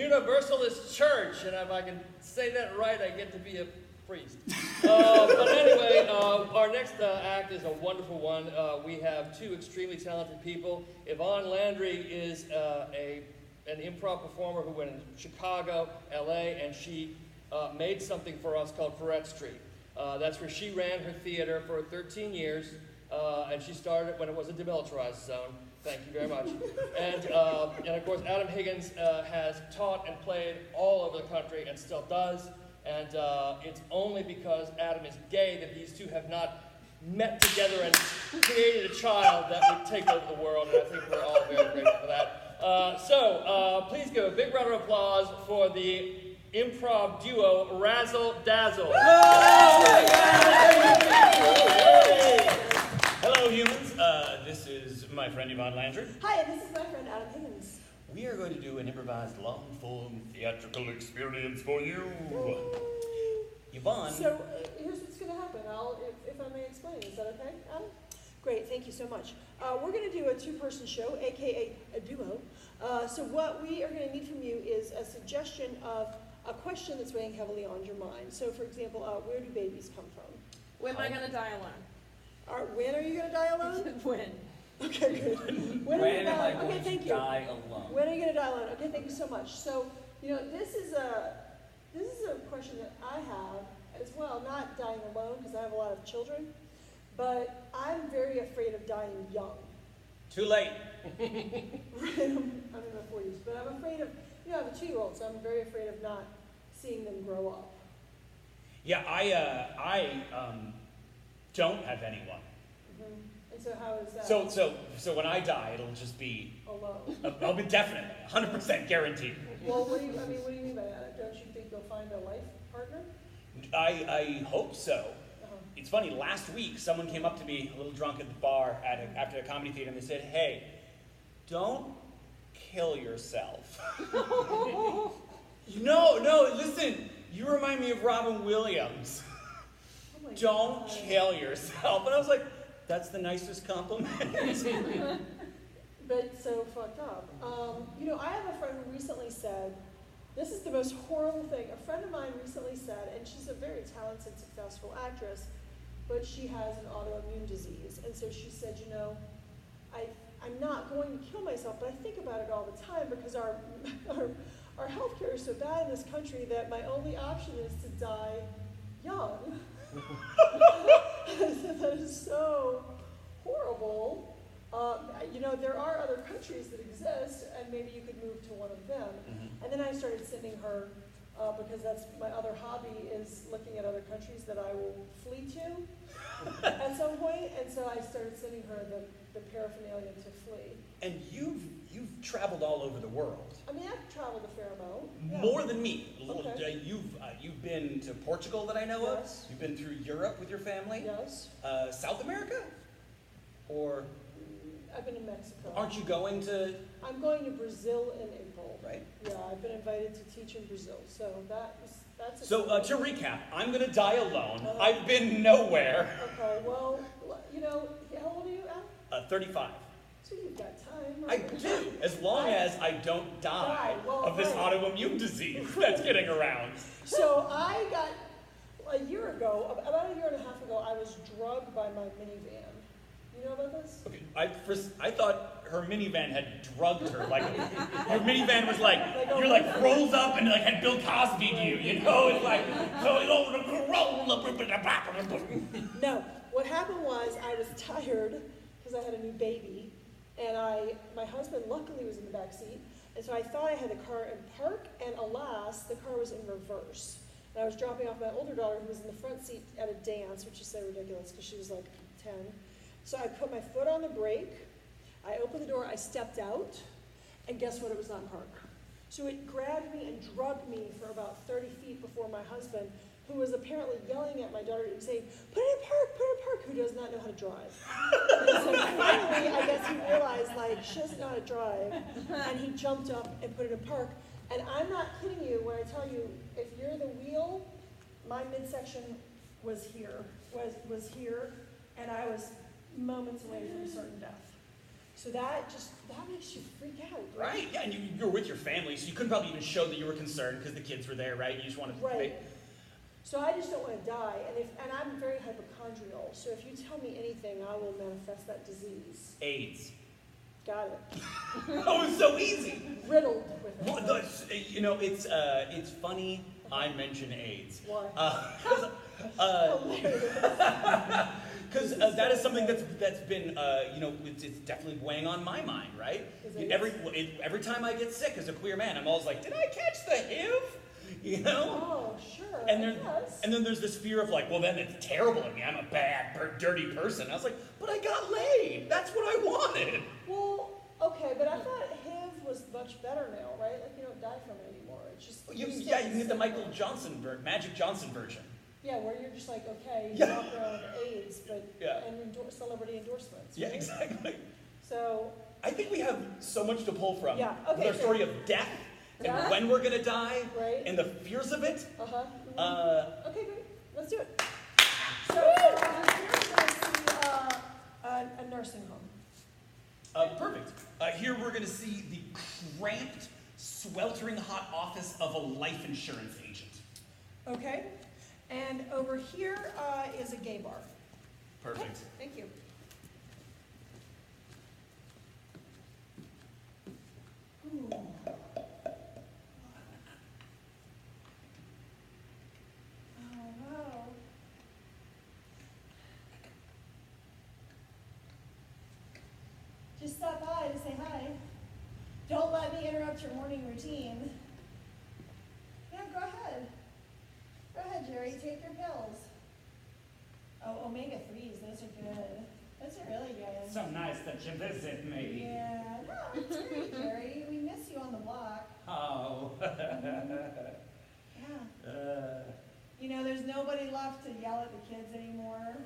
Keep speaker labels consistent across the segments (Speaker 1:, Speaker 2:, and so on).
Speaker 1: Universalist church, and if I can say that right, I get to be a priest. But anyway, our next act is a wonderful one. We have two extremely talented people. Yvonne Landry is an improv performer who went in Chicago, LA, and she made something for us called Freret Street. That's where she ran her theater for 13 years, and she started when it was a demilitarized zone. Thank you very much. And of course, Adam Higgins has taught and played all over the country and still does. And it's only because Adam is gay that these two have not met together and created a child that would take over the world. And I think we're all very grateful for that. So please give a big round of applause for the improv duo Razzle Dazzle.
Speaker 2: Hello, humans. This is my friend Yvonne Landry.
Speaker 3: Hi, and this is my friend Adam Higgins.
Speaker 2: We are going to do an improvised long-form theatrical experience for you. Yvonne.
Speaker 3: So here's what's going to happen. If I may explain, is that okay, Adam? Great, thank you so much. We're going to do a two-person show, aka a duo. So what we are going to need from you is a suggestion of a question that's weighing heavily on your mind. So, for example, where do babies come from?
Speaker 4: When am I going to die alone?
Speaker 3: When are you going to die alone?
Speaker 4: When?
Speaker 3: Okay, good.
Speaker 5: When am I going to die alone?
Speaker 3: When are you going to die alone? Okay, thank you so much. So, this is a question that I have as well, not dying alone because I have a lot of children, but I'm very afraid of dying young.
Speaker 2: Too late.
Speaker 3: I'm in my 40s, but I'm afraid of, I have a 2-year-old, so I'm very afraid of not seeing them grow up.
Speaker 2: Yeah, I don't have anyone.
Speaker 3: Mm-hmm. And so how is that?
Speaker 2: So when I die, it'll just be
Speaker 3: alone.
Speaker 2: I'll be definite, 100% guaranteed.
Speaker 3: Well, what do you mean by that? Don't you think you'll find a life partner?
Speaker 2: I hope so. It's funny, last week someone came up to me a little drunk at the bar after a comedy theater and they said, "Hey, don't kill yourself." No, listen, you remind me of Robin Williams.
Speaker 3: Oh my
Speaker 2: Don't
Speaker 3: God.
Speaker 2: kill yourself. And I was like, that's the nicest compliment.
Speaker 3: But so fucked up. I have a friend who recently said, this is the most horrible thing. A friend of mine recently said, and she's a very talented, successful actress, but she has an autoimmune disease. And so she said, I'm not going to kill myself, but I think about it all the time because our healthcare is so bad in this country that my only option is to die young. That is so horrible. There are other countries that exist, and maybe you could move to one of them. Mm-hmm. And then I started sending her, because that's my other hobby, is looking at other countries that I will flee to at some point. And so I started sending her the paraphernalia to flee.
Speaker 2: And you've traveled all over the world.
Speaker 3: I mean, I've traveled a fair amount. Yeah.
Speaker 2: More than me.
Speaker 3: Okay.
Speaker 2: You've been to Portugal that I know of. You've been through Europe with your family.
Speaker 3: Yes.
Speaker 2: South America? Or?
Speaker 3: I've been to Mexico.
Speaker 2: Aren't you going to?
Speaker 3: I'm going to Brazil in April.
Speaker 2: Right.
Speaker 3: Yeah, I've been invited to teach in Brazil. So that's.
Speaker 2: So to recap, I'm going to die alone. I've been nowhere.
Speaker 3: Okay. Well, how old are you, Al?
Speaker 2: 35.
Speaker 3: So you've got time.
Speaker 2: I
Speaker 3: Right?
Speaker 2: do, as long as I don't die of this autoimmune disease that's getting around.
Speaker 3: So I got, about a year and a half ago, I was drugged by my minivan. You know about this?
Speaker 2: Okay, I thought her minivan had drugged her. Like, her minivan was rolls up and had Bill Cosby to you, It's like, going over the Corolla.
Speaker 3: No, what happened was I was tired because I had a new baby. And my husband luckily was in the back seat, and so I thought I had the car in park, and alas, the car was in reverse. And I was dropping off my older daughter who was in the front seat at a dance, which is so ridiculous because she was like 10. So I put my foot on the brake, I opened the door, I stepped out, and guess what? It was not park. So it grabbed me and drugged me for about 30 feet before my husband, who was apparently yelling at my daughter and saying, put it in park, who does not know how to drive. And so finally, I guess he realized, she doesn't know how to drive, and he jumped up and put it in park. And I'm not kidding you when I tell you, if you're the wheel, my midsection was here, and I was moments away from certain death. So that makes you freak out.
Speaker 2: Right, yeah, and you were with your family, so you couldn't probably even show that you were concerned because the kids were there, right? You just wanted to
Speaker 3: Right. So I just don't want to die, and I'm very hypochondrial, so if you tell me anything, I will manifest that disease.
Speaker 2: AIDS.
Speaker 3: Got it.
Speaker 2: Oh, it's so easy.
Speaker 3: Riddled with it.
Speaker 2: Well, it's funny I mention AIDS.
Speaker 3: Why?
Speaker 2: Because that is something that's been, it's definitely weighing on my mind, right? Every time I get sick as a queer man, I'm always like, did I catch the HIV? You know?
Speaker 3: Oh, sure.
Speaker 2: And then there's this fear of like, well, then it's terrible of me. I'm a bad, dirty person. I was like, but I got laid. That's what I wanted.
Speaker 3: Well, okay, but I thought HIV was much better now, right? Like you don't die from it anymore. It's just
Speaker 2: You can get the Magic Johnson version.
Speaker 3: Yeah, where you're just like, okay, you
Speaker 2: Yeah.
Speaker 3: walk around with AIDS, but and celebrity endorsements.
Speaker 2: Yeah,
Speaker 3: right?
Speaker 2: exactly.
Speaker 3: So
Speaker 2: I think we have so much to pull from.
Speaker 3: Yeah,
Speaker 2: With
Speaker 3: okay,
Speaker 2: our story of death and
Speaker 3: Yeah.
Speaker 2: when we're gonna die
Speaker 3: Right.
Speaker 2: and the fears of it.
Speaker 3: Okay, great. Let's do it. So here we're going to see a nursing home.
Speaker 2: Perfect. Here we're gonna see the cramped, sweltering hot office of a life insurance agent.
Speaker 3: Okay. And over here is a gay bar.
Speaker 2: Perfect.
Speaker 3: Okay, thank you. Ooh. Oh, wow. Just stop by to say hi. Don't let me interrupt your morning routine. Yeah, go ahead. Go ahead, Jerry, take your pills. Oh, omega-3s, those are good. Those are really good.
Speaker 2: So nice that you visit me.
Speaker 3: Yeah, no, it's great, Jerry. We miss you on the block.
Speaker 2: Oh.
Speaker 3: Yeah. You know, there's nobody left to yell at the kids anymore.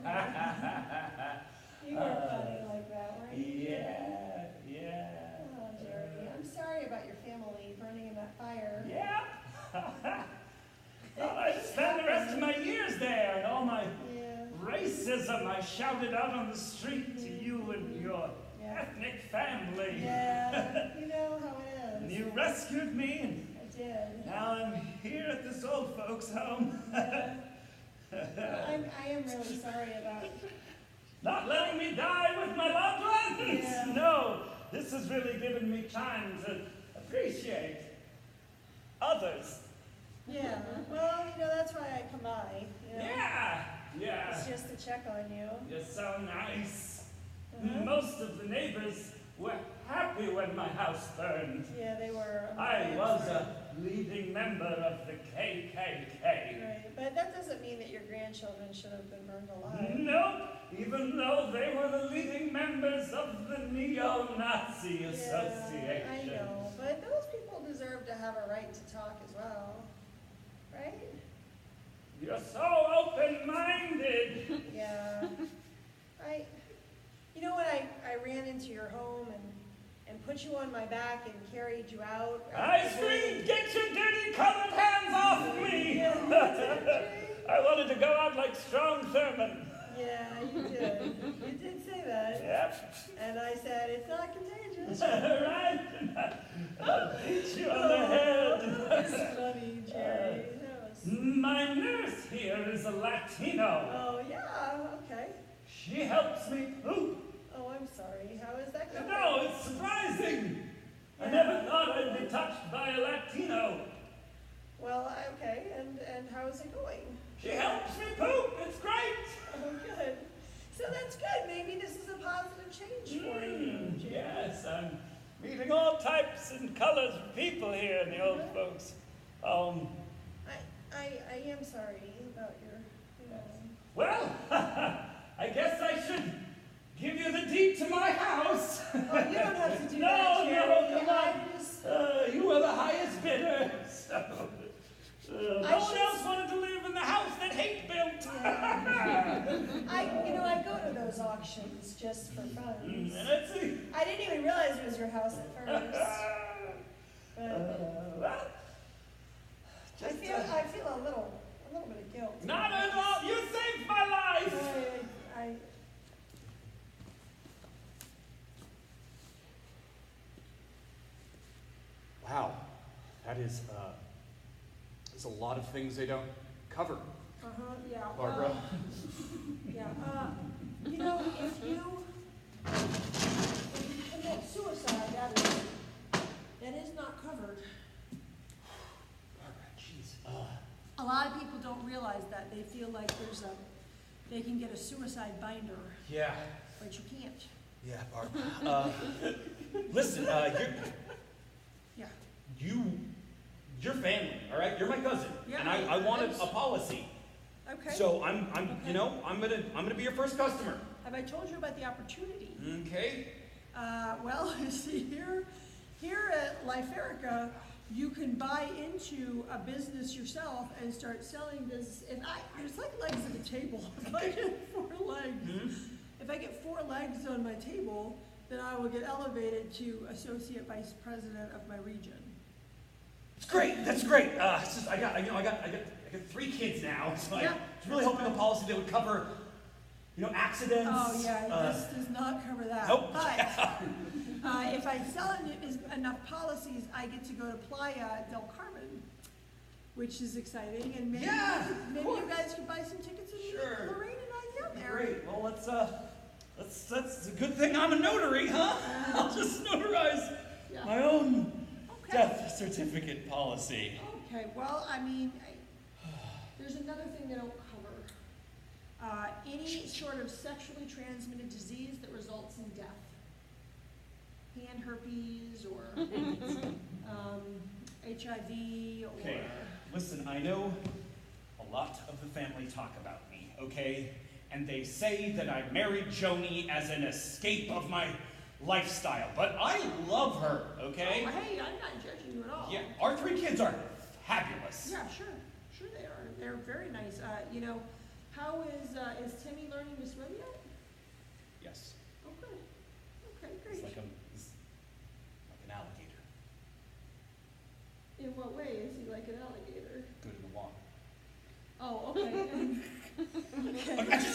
Speaker 3: You were funny like that, weren't you?
Speaker 2: Yeah.
Speaker 3: Oh, Jerry, I'm sorry about your family burning in that fire.
Speaker 2: Yeah. I spent the rest of my years there, and all my racism I shouted out on the street to you and your ethnic family.
Speaker 3: Yeah, you know how it
Speaker 2: And
Speaker 3: is.
Speaker 2: you rescued me, and
Speaker 3: I did.
Speaker 2: now I'm here at this old folks' home.
Speaker 3: I am really sorry about it.
Speaker 2: Not letting me die with my loved ones.
Speaker 3: Yeah.
Speaker 2: No, this has really given me time to appreciate others.
Speaker 3: Yeah, well, you know, that's why I come by. You know?
Speaker 2: Yeah.
Speaker 3: It's just to check on you.
Speaker 2: You're so nice.
Speaker 3: Uh-huh.
Speaker 2: Most of the neighbors were happy when my house burned.
Speaker 3: Yeah, they were.
Speaker 2: I was a leading member of the KKK.
Speaker 3: Right, but that doesn't mean that your grandchildren should have been burned alive.
Speaker 2: Nope, even though they were the leading members of the Neo-Nazi Association.
Speaker 3: I know, but those people deserve to have a right to talk as well, right?
Speaker 2: You're so open-minded.
Speaker 3: Yeah. You know when I ran into your home and put you on my back and carried you out?
Speaker 2: I screamed, get your dirty colored hands off me!
Speaker 3: Yeah,
Speaker 2: I wanted to go out like Strong Thurman.
Speaker 3: yeah, you did. You did say that.
Speaker 2: Yep.
Speaker 3: And I said, it's not contagious.
Speaker 2: Right? I'll beat you on the head.
Speaker 3: That was funny, Jerry. That was...
Speaker 2: My nurse here is a Latino.
Speaker 3: Oh, yeah, okay.
Speaker 2: She helps me poop.
Speaker 3: Oh, I'm sorry. How is that going?
Speaker 2: No, it's surprising. I never thought I'd be touched by a Latino.
Speaker 3: Well, okay, and how is it going?
Speaker 2: She helps me poop. It's great.
Speaker 3: Oh, good. So that's good. Maybe this is a positive change for you, Jerry.
Speaker 2: Yes, I'm meeting all types and colors of people here in the old folks' home.
Speaker 3: I am sorry about your, you know.
Speaker 2: Well, I guess I should give you the deed to my house.
Speaker 3: Oh, you don't have to do
Speaker 2: No,
Speaker 3: that, Jerry.
Speaker 2: no, come on.
Speaker 3: I'm just...
Speaker 2: You were the highest bidder. So, no one
Speaker 3: should-
Speaker 2: else wanted to live in the house that hate built.
Speaker 3: I go to those auctions just for fun.
Speaker 2: Let's see.
Speaker 3: I didn't even realize it was your house at first. But
Speaker 2: Well,
Speaker 3: I feel a little bit of guilt.
Speaker 2: not at all. You saved my life.
Speaker 4: is a lot of things they don't cover.
Speaker 3: Yeah.
Speaker 4: Barbara.
Speaker 3: Yeah. You know, if you commit suicide, that is not covered.
Speaker 4: Barbara, jeez.
Speaker 3: A lot of people don't realize that. They feel like they can get a suicide binder,
Speaker 4: Yeah.
Speaker 3: but you can't.
Speaker 4: Yeah, Barbara. Listen,
Speaker 2: you're family, all right? You're my cousin,
Speaker 3: Yeah,
Speaker 2: and I wanted a policy.
Speaker 3: Okay.
Speaker 2: So I'm gonna be your first customer.
Speaker 3: Have I told you about the opportunity?
Speaker 2: Okay.
Speaker 3: Well, you see, here at Life Erica, you can buy into a business yourself and start selling business. It's like legs at a table. If I get 4 legs, if I get 4 legs on my table, then I will get elevated to associate vice president of my region.
Speaker 2: It's great. That's great. It's just I got 3 kids now, so I was really hoping a policy that would cover, accidents.
Speaker 3: Oh yeah, this does not cover that.
Speaker 2: Nope.
Speaker 3: But if I sell enough policies, I get to go to Playa del Carmen, which is exciting, and maybe you guys can buy some tickets and
Speaker 2: Sure.
Speaker 3: Lorraine and I down there.
Speaker 2: Great. Well, that's a good thing I'm a notary, huh? I'll just notarize my own death certificate policy.
Speaker 3: Okay. Well, I mean, there's another thing they don't cover. Any sort of sexually transmitted disease that results in death. Hand herpes or HIV or...
Speaker 2: Okay, listen, I know a lot of the family talk about me, okay? And they say that I married Joni as an escape of my lifestyle, but I love her, okay?
Speaker 3: Oh, hey, I'm not judging you at all.
Speaker 2: Yeah, our 3 kids are fabulous.
Speaker 3: Yeah, sure they are. They're very nice. How is Timmy learning to swim yet?
Speaker 2: Yes,
Speaker 3: Oh, good. Okay, great.
Speaker 2: he's like an alligator.
Speaker 3: In what way is he like an alligator?
Speaker 2: Good in the water.
Speaker 3: Oh, okay.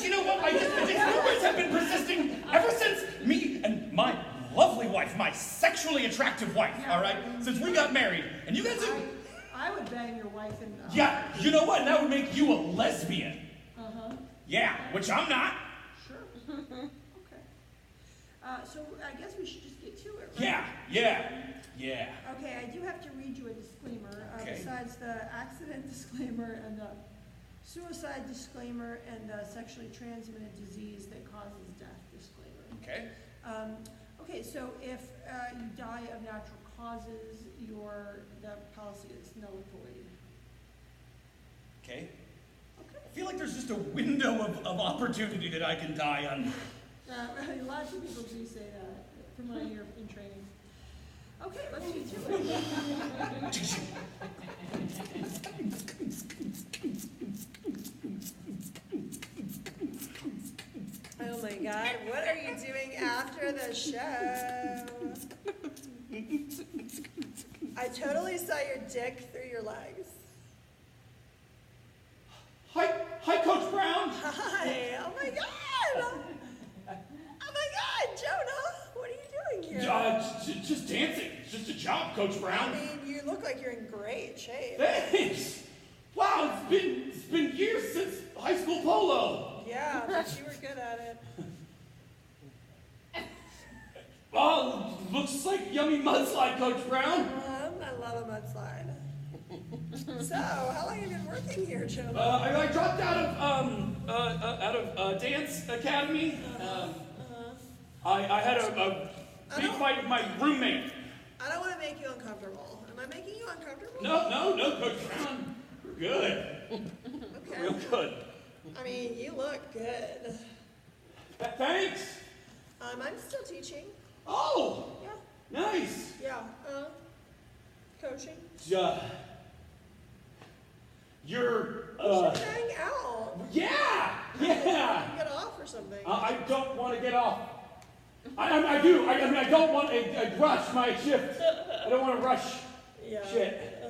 Speaker 2: You know what? These rumors have been persisting ever since me and my lovely wife, my sexually attractive wife, all right? Since we got married, and you guys have...
Speaker 3: I would bang your wife and...
Speaker 2: Yeah, you know what? That would make you a lesbian.
Speaker 3: Uh-huh.
Speaker 2: Yeah, which I'm not.
Speaker 3: Sure. Okay. So I guess we should just get to it, right?
Speaker 2: Yeah.
Speaker 3: Okay, I do have to read you a disclaimer.
Speaker 2: Okay.
Speaker 3: Besides the accident disclaimer and the suicide disclaimer and the sexually transmitted disease that causes death disclaimer.
Speaker 2: Okay.
Speaker 3: Okay, so if you die of natural causes, the policy is null and void.
Speaker 2: Okay. I feel like there's just a window of opportunity that I can die on.
Speaker 3: Lots of people do say that from what I hear in training. Okay, let's get to it. Oh my God, what are you doing after the show? I totally saw your dick through your legs.
Speaker 2: Hi, Coach Brown.
Speaker 3: Hi, oh my God! Oh my God, Jonah, what are you doing here?
Speaker 2: Just dancing. It's just a job, Coach Brown.
Speaker 3: I mean, you look like you're in great shape.
Speaker 2: Thanks. Wow, it's been years since high school polo.
Speaker 3: Yeah, but you were good at it.
Speaker 2: Oh, looks like yummy mudslide, Coach Brown.
Speaker 3: I love a mudslide. So, how long have you been working here, Jonah?
Speaker 2: I dropped out of dance academy. I had a big fight with my roommate.
Speaker 3: I don't want to make you uncomfortable. Am I making you uncomfortable?
Speaker 2: No, Coach Brown. We're good.
Speaker 3: Okay.
Speaker 2: Real good.
Speaker 3: I mean, you look good.
Speaker 2: Thanks.
Speaker 3: I'm still teaching.
Speaker 2: Oh,
Speaker 3: Yeah.
Speaker 2: nice.
Speaker 3: Yeah. Coaching.
Speaker 2: You're,
Speaker 3: We should hang out.
Speaker 2: yeah.
Speaker 3: Get off or something.
Speaker 2: I don't want to get off. I do. I don't want to rush my shift. I don't want to rush
Speaker 3: Yeah.
Speaker 2: shit.